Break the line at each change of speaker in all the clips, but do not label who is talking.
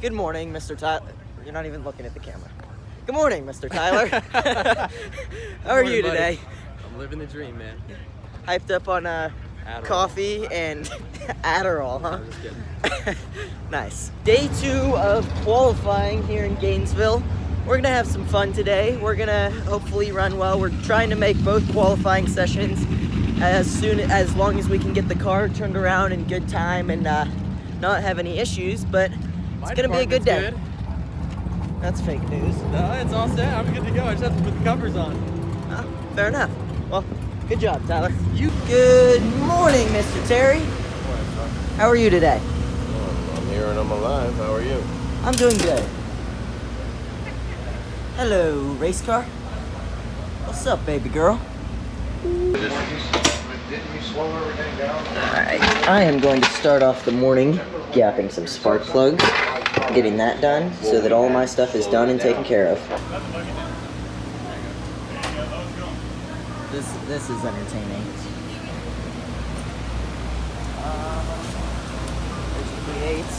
Good morning, Mr. Tyler. You're not even looking at the camera. Good morning, Mr. Tyler. How are you today?
I'm living the dream, man.
Hyped up on coffee and Adderall, huh?
I'm just kidding.
Nice. Day 2 of qualifying here in Gainesville. We're gonna have some fun today. We're gonna hopefully run well. We're trying to make both qualifying sessions as long as we can get the car turned around in good time and not have any issues, but it's gonna be a good day.
Good.
That's fake news.
No, it's all set. I'm good to go. I just have to put the covers on.
Oh, fair enough. Well, good job, Tyler. Good morning, Mr. Terry. How are you today?
Well, I'm here and I'm alive. How are you?
I'm doing good. Hello, race car. What's up, baby girl?
Didn't you slow everything down?
Alright, I am going to start off the morning gapping some spark plugs, getting that done so that all my stuff is done and taken care of. This is entertaining. There's the V8s.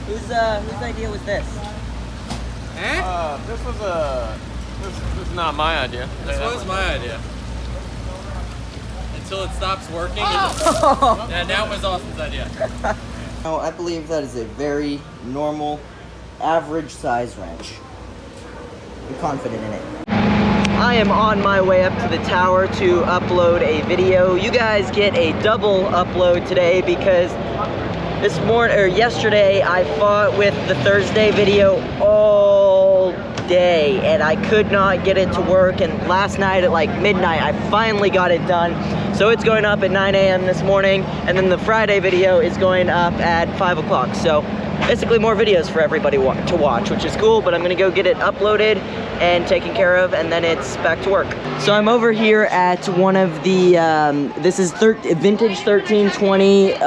Whose idea was this?
This is not my idea.
This was my idea. Until it stops working. Yeah, now it was Austin's idea.
No, I believe that is a very normal, average size wrench. I'm confident in it. I am on my way up to the tower to upload a video. You guys get a double upload today because yesterday I fought with the Thursday video all day and I could not get it to work, and last night at like midnight I finally got it done. So it's going up at 9 a.m. this morning, and then the Friday video is going up at 5 o'clock. So basically more videos for everybody to watch, which is cool, but I'm gonna go get it uploaded and taken care of, and then it's back to work. So I'm over here at one of the, this is Vintage 1320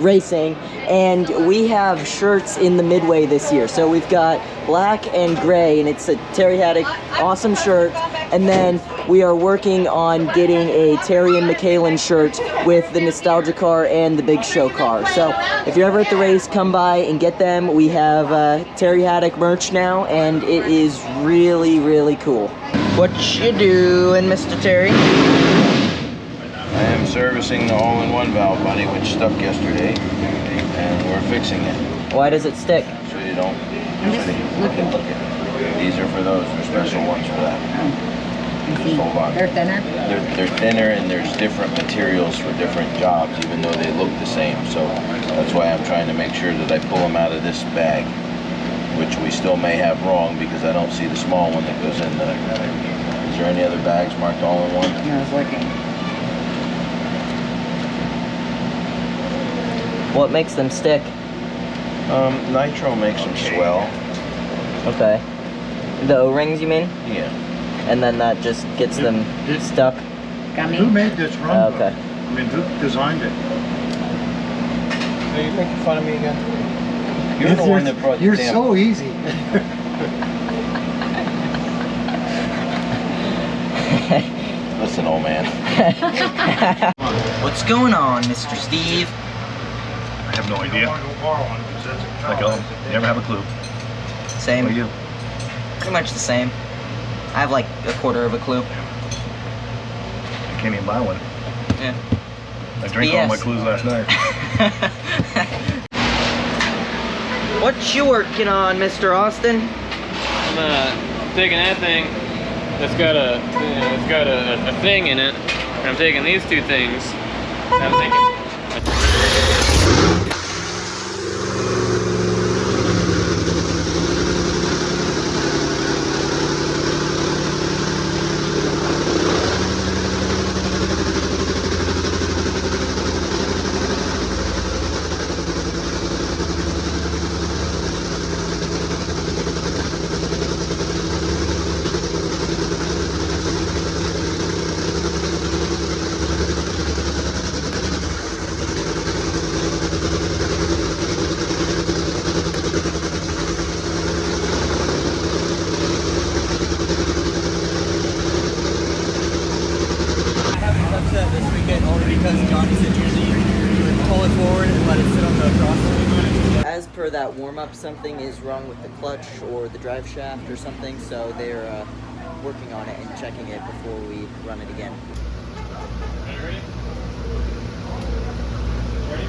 Racing, and we have shirts in the midway this year. So we've got black and gray, and it's a Terry Haddock awesome shirt, and then we are working on getting a Terry and McKailen shirt with the nostalgia car and the big show car. So if you're ever at the race, come by and get them. We have Terry Haddock merch now, and it is really, really cool. What you doing, Mr. Terry?
I am servicing the all-in-one valve body, which stuck yesterday, and we're fixing it.
Why does it stick?
So you don't. These are for those. They're special ones for that. Hold on.
They're thinner?
They're thinner, and there's different materials for different jobs, even though they look the same. So that's why I'm trying to make sure that I pull them out of this bag, which we still may have wrong because I don't see the small one that goes in there. Is there any other bags marked all in one?
No, it's working.
What makes them stick?
Nitro makes them swell.
Okay. The O-rings, you mean?
Yeah.
And then that just gets them stuck?
Gummy?
Who made this run?
Okay.
I mean, who designed it?
Are you making fun of me again? You're the one that brought the
You're
damn...
so easy.
Listen, old man.
What's going on, Mr. Steve?
I have no idea. McKailen, you never have a clue.
Same.
What do you?
Pretty much the same. I have like a quarter of a clue.
I can't even buy one.
Yeah.
I drank all my
BS.
clues last night.
What you working on, Mr. Austin?
I'm taking that thing that's got a thing in it, and I'm taking these two things. And I'm thinking.
This weekend only because Johnny said usually you would pull it forward and let it sit on the cross. As per that warm-up, something is wrong with the clutch or the drive shaft or something, so they're working on it and checking it before we run it again.
Are you ready? Ready?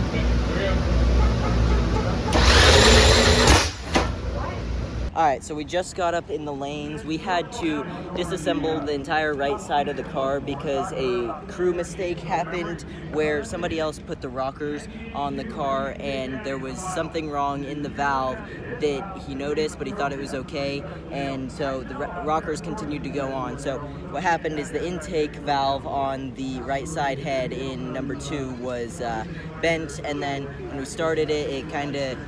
Okay, here we go.
Alright, so we just got up in the lanes. We had to disassemble the entire right side of the car because a crew mistake happened where somebody else put the rockers on the car and there was something wrong in the valve that he noticed, but he thought it was okay, and so the rockers continued to go on. So what happened is the intake valve on the right side head in number 2 was bent, and then when we started it, it kind of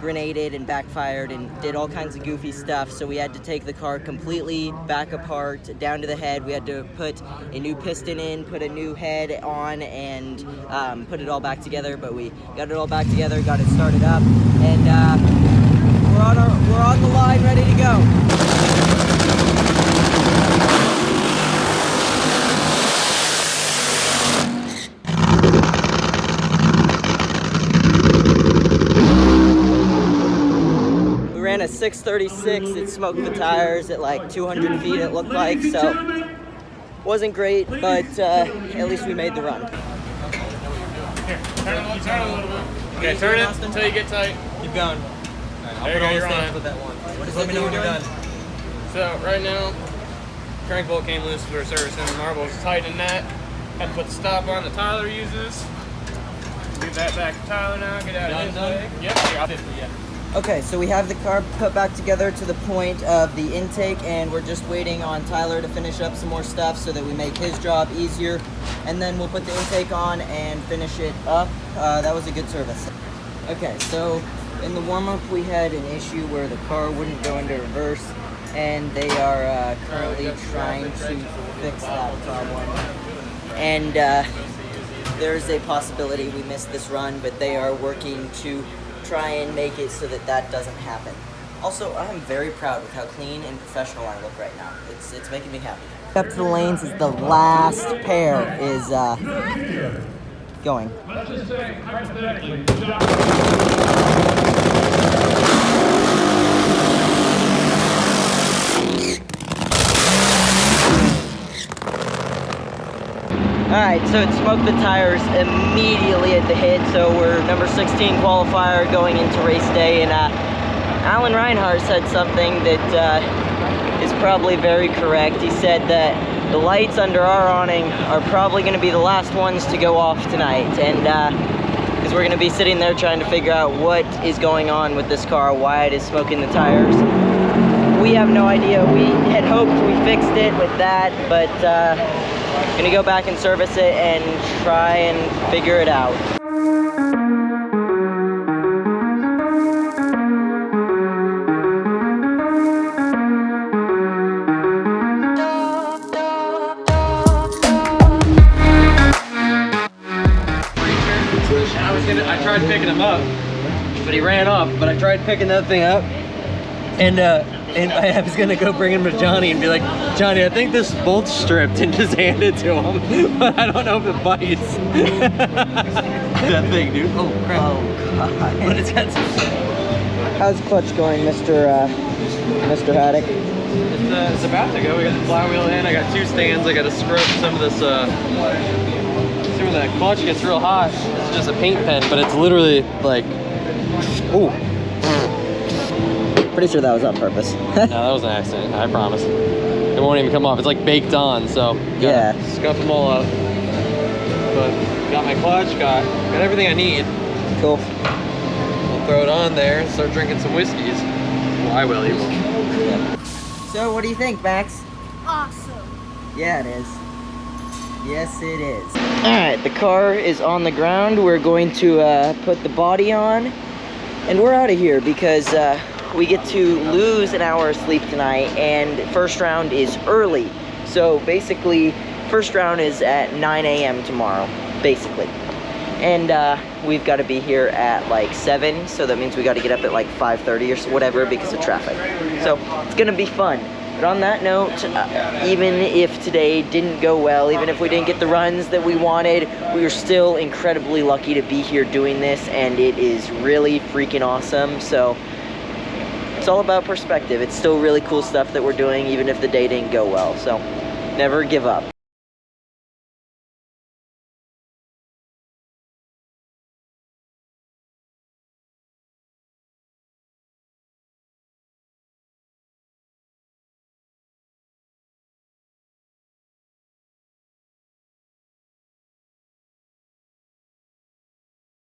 grenaded and backfired and did all kinds of goofy stuff, so we had to take the car completely back apart down to the head. We had to put a new piston in, put a new head on, and put it all back together, but we got it all back together, got it started up, and we're on the line ready to go. Ran a 636, it smoked the tires at like 200 feet it looked like, so wasn't great, but at least we made the run.
Here, turn a little bit. Okay, turn it until you get tight.
Keep going.
There you go, you're on it.
With that one. Just let me know when you're done.
So right now, crank bolt came loose for servicing. The marble's tightened that. Had to put the stop on that Tyler uses. Give that back to Tyler now. Get out of his way. Yep, I'll 50, yeah.
Okay, so we have the car put back together to the point of the intake, and we're just waiting on Tyler to finish up some more stuff so that we make his job easier, and then we'll put the intake on and finish it up. That was a good service. Okay, so in the warm-up we had an issue where the car wouldn't go into reverse, and they are currently trying to fix that problem. And there's a possibility we missed this run, but they are working to try and make it so that that doesn't happen. Also, I'm very proud with how clean and professional I look right now. It's making me happy. Up to the lanes is the last pair is going. Alright, so it smoked the tires immediately at the hit, so we're number 16 qualifier going into race day, and Alan Reinhardt said something that is probably very correct. He said that the lights under our awning are probably going to be the last ones to go off tonight, and because we're going to be sitting there trying to figure out what is going on with this car, why it is smoking the tires. We have no idea. We had hoped we fixed it with that, but gonna go back and service it and try and figure it out.
I tried picking him up, but he ran off. But I tried picking that thing up, and I was gonna go bring him to Johnny and be like, Johnny, I think this bolt's stripped, and just hand it to him, but I don't know if it bites. that thing, dude. Oh, crap.
Oh, God.
But it's got some...
How's clutch going, Mr. Haddock?
It's about to go. We got the flywheel in. I got 2 stands. I got to scrub some of this, some of that clutch gets real hot. It's just a paint pen, but it's literally like, ooh.
Pretty sure that was on purpose.
No, that was an accident, I promise. It won't even come off. It's like baked on, so
Yeah.
scuff them all up. But got my clutch, got everything I need.
Cool.
We'll throw it on there and start drinking some whiskeys. Well, I will, you will.
Yeah. So, what do you think, Max?
Awesome.
Yeah, it is. Yes, it is. Alright, the car is on the ground. We're going to put the body on. And we're out of here because we get to lose an hour of sleep tonight. And first round is early. So, basically, first round is at 9 a.m. tomorrow, basically. And we've got to be here at like 7, so that means we got to get up at like 5:30 or whatever because of traffic. So it's gonna be fun. But on that note, even if today didn't go well, even if we didn't get the runs that we wanted, we were still incredibly lucky to be here doing this, and it is really freaking awesome. So it's all about perspective. It's still really cool stuff that we're doing, even if the day didn't go well. So never give up.